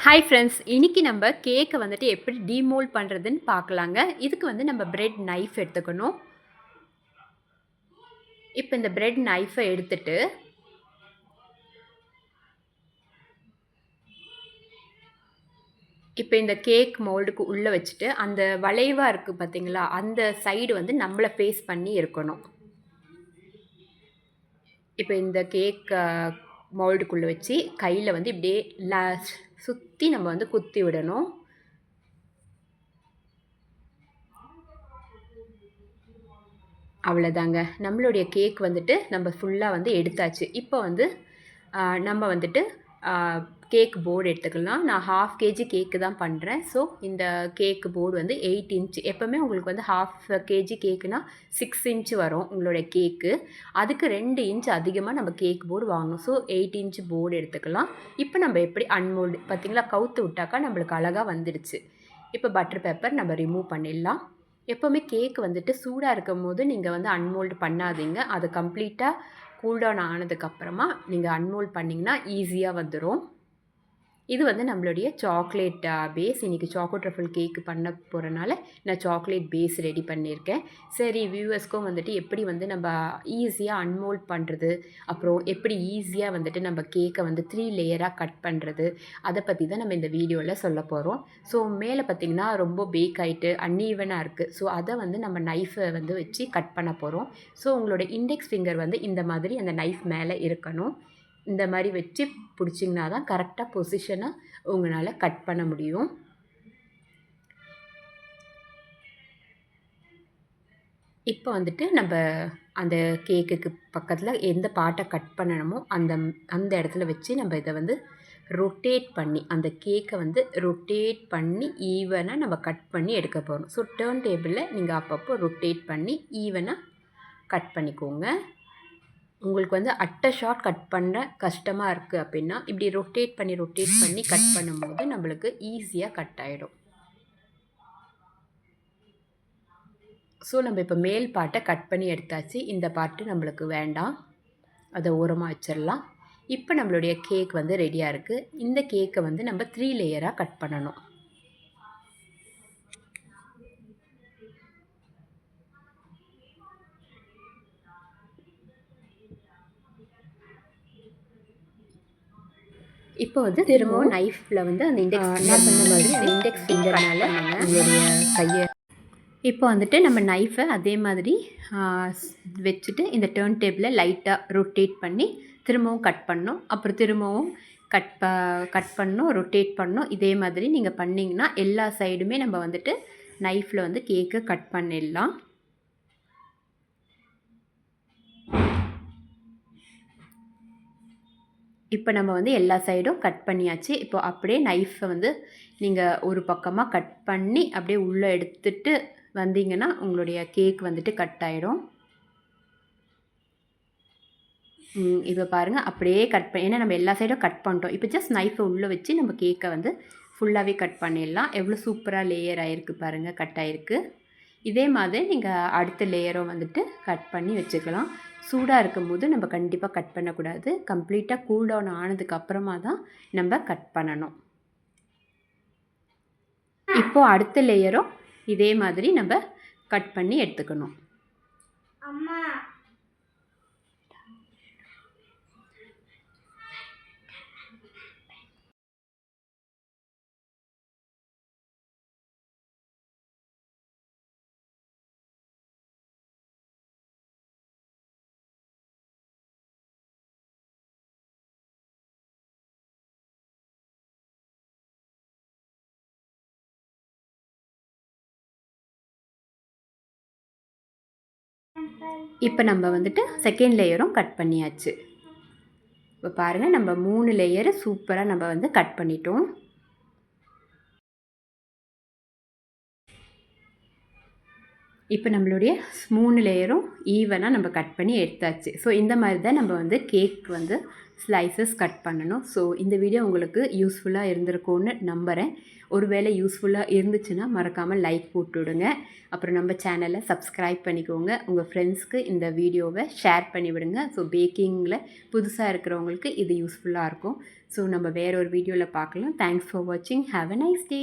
Hi friends, இன்றைக்கி நம்ம கேக்கை வந்துட்டு எப்படி டீமோல்ட் பண்ணுறதுன்னு பார்க்கலாங்க. இதுக்கு வந்து நம்ம பிரெட் நைஃப் எடுத்துக்கணும். இப்போ இந்த பிரெட் நைஃபை எடுத்துட்டு இப்போ இந்த கேக் மோல்டுக்கு உள்ளே வச்சுட்டு அந்த வளைவாக இருக்குது பார்த்தீங்களா, அந்த சைடு வந்து நம்மளை ஃபேஸ் பண்ணி இருக்கணும். இப்போ இந்த கேக் மோல்டுக்குள்ளே வச்சு கையில் வந்து இப்படியே சுற்றி நம்ம வந்து குத்தி விடணும். அவ்வளோதாங்க, நம்மளுடைய கேக் வந்துட்டு நம்ம ஃபுல்லாக வந்து எடுத்தாச்சு. இப்போ வந்து நம்ம வந்துட்டு கேக் போர்டு எடுத்துக்கலாம். நான் 1/2 kg கேக்கு தான் பண்ணுறேன். ஸோ இந்த கேக்கு போர்டு வந்து 8 இன்ச். எப்போவுமே உங்களுக்கு வந்து 1/2 kg கேக்குனா 6 இன்ச் வரும் உங்களுடைய கேக்கு. அதுக்கு 2 இன்ச் அதிகமாக நம்ம கேக் போர்டு வாங்கணும். ஸோ 8 இன்ச் போர்டு எடுத்துக்கலாம். இப்போ நம்ம எப்படி அன்மோல்டு பார்த்திங்களா, கவுத்து விட்டாக்கா நம்மளுக்கு அழகாக வந்துடுச்சு. இப்போ பட்டர் பேப்பர் நம்ம ரிமூவ் பண்ணிடலாம். எப்போவுமே கேக் வந்துட்டு சூடாக இருக்கும் போது நீங்கள் வந்து அன்மோல்டு பண்ணாதீங்க. அது கம்ப்ளீட்டாக கூல்டவுன் ஆனதுக்கப்புறமா நீங்கள் அன்மோல்ட் பண்ணிங்கன்னா ஈஸியாக வந்துடும். இது வந்து நம்மளுடைய சாக்லேட் பேஸ். இன்றைக்கி சாக்கோ ட்ரஃபிள் கேக்கு பண்ண போகிறனால நான் சாக்லேட் பேஸ் ரெடி பண்ணியிருக்கேன். சரி, வியூவர்ஸ்க்கும் வந்துட்டு எப்படி வந்து நம்ம ஈஸியாக அன்மோல்ட் பண்ணுறது, அப்புறம் எப்படி ஈஸியாக வந்துட்டு நம்ம கேக்கை வந்து 3 லேயராக கட் பண்ணுறது, அதை பற்றி தான் நம்ம இந்த வீடியோவில் சொல்ல போகிறோம். ஸோ மேலே பார்த்திங்கன்னா ரொம்ப பேக் ஆகிட்டு அன்ஈவனாக இருக்குது. ஸோ அதை வந்து நம்ம நைஃபை வந்து வச்சு கட் பண்ண போகிறோம். ஸோ உங்களோட இண்டெக்ஸ் ஃபிங்கர் வந்து இந்த மாதிரி அந்த நைஃப் மேலே இருக்கணும். இந்த மாதிரி வச்சு பிடிச்சிங்கன்னா தான் கரெக்டாக பொசிஷனாக உங்களால் கட் பண்ண முடியும். இப்போ வந்துட்டு நம்ம அந்த கேக்குக்கு பக்கத்தில் எந்த பார்ட்டை கட் பண்ணணுமோ அந்த இடத்துல வச்சு நம்ம இதை வந்து ரொட்டேட் பண்ணி அந்த கேக்கை வந்து ரொட்டேட் பண்ணி ஈவனாக நம்ம கட் பண்ணி எடுக்க போகிறோம். ஸோ டர்ன் டேபிளில் நீங்கள் அப்பப்போ ரொட்டேட் பண்ணி ஈவனாக கட் பண்ணிக்கோங்க. உங்களுக்கு வந்து அட்டை ஷார்ட் கட் பண்ண கஷ்டமாக இருக்குது அப்படின்னா இப்படி ரொட்டேட் பண்ணி கட் பண்ணும்போது நம்மளுக்கு ஈஸியாக கட் ஆகிடும். ஸோ நம்ம இப்போ மேல் பார்ட்டை கட் பண்ணி எடுத்தாச்சு. இந்த பார்ட்டு நம்மளுக்கு வேண்டாம், அதை ஓரமாக வச்சிடலாம். இப்போ நம்மளுடைய கேக் வந்து ரெடியாக இருக்குது. இந்த கேக்கை வந்து நம்ம 3 லேயராக கட் பண்ணணும். இப்போ வந்து திரும்பவும் நைஃப்பில் வந்து அந்த இண்டெக்ஸ் பண்ண மாதிரி அந்த இண்டெக்ஸ் ஃபிங்கர்னால உங்களுடைய கையை இப்போ வந்துட்டு நம்ம நைஃபை அதே மாதிரி வச்சுட்டு இந்த டர்ன் டேபிளில் லைட்டாக ரொட்டேட் பண்ணி திரும்பவும் கட் பண்ணணும். அப்புறம் திரும்பவும் கட் பண்ணணும், ரொட்டேட் பண்ணணும். இதே மாதிரி நீங்கள் பண்ணிங்கன்னா எல்லா சைடுமே நம்ம வந்துட்டு நைஃப்பில் வந்து கேக்கை கட் பண்ணிடலாம். இப்போ நம்ம வந்து எல்லா சைடும் கட் பண்ணியாச்சு. இப்போ அப்படியே நைஃபை வந்து நீங்கள் ஒரு பக்கமாக கட் பண்ணி அப்படியே உள்ளே எடுத்துகிட்டு வந்தீங்கன்னா உங்களுடைய கேக் வந்துட்டு கட் ஆகிடும். இப்போ பாருங்கள், அப்படியே கட் பண்ணி, ஏன்னா நம்ம எல்லா சைடும் கட் பண்ணிட்டோம். இப்போ ஜஸ்ட் நைஃபை உள்ளே வச்சு நம்ம கேக்கை வந்து ஃபுல்லாகவே கட் பண்ணிடலாம். எவ்வளோ சூப்பராக லேயர் ஆகிருக்கு பாருங்கள், கட் ஆகிருக்கு. இதே மாதிரி நீங்கள் அடுத்த லேயரும் வந்துட்டு கட் பண்ணி வச்சுக்கலாம். சூடாக இருக்கும்போது நம்ம கண்டிப்பாக கட் பண்ணக்கூடாது. கம்ப்ளீட்டாக கூல் டவுன் ஆனதுக்கப்புறமா தான் நம்ம கட் பண்ணணும். இப்போது அடுத்த லேயரும் இதே மாதிரி நம்ம கட் பண்ணி எடுத்துக்கணும். இப்போ நம்ம வந்துட்டு செகண்ட் லேயரும் கட் பண்ணியாச்சு. இப்போ பாருங்கள், நம்ம 3 லேயரு சூப்பராக நம்ம வந்து கட் பண்ணிட்டோம். இப்போ நம்மளுடைய 3 லேயரும் ஈவனாக நம்ம கட் பண்ணி எடுத்தாச்சு. ஸோ இந்த மாதிரி தான் நம்ம வந்து கேக் வந்து ஸ்லைசஸ் கட் பண்ணணும். ஸோ இந்த வீடியோ உங்களுக்கு யூஸ்ஃபுல்லாக இருந்திருக்கும்னு நம்புகிறேன். ஒருவேளை யூஸ்ஃபுல்லாக இருந்துச்சுன்னா மறக்காமல் லைக் போட்டு விடுங்க. அப்புறம் நம்ம சேனலை சப்ஸ்கிரைப் பண்ணிக்கோங்க. உங்கள் ஃப்ரெண்ட்ஸ்க்கு இந்த வீடியோவை ஷேர் பண்ணி விடுங்க. ஸோ பேக்கிங்கில் புதுசாக இருக்கிறவங்களுக்கு இது யூஸ்ஃபுல்லாக இருக்கும். ஸோ நம்ம வேற ஒரு வீடியோவில் பார்க்கலாம். தேங்க்ஸ் ஃபார் வாட்சிங். Have a nice day.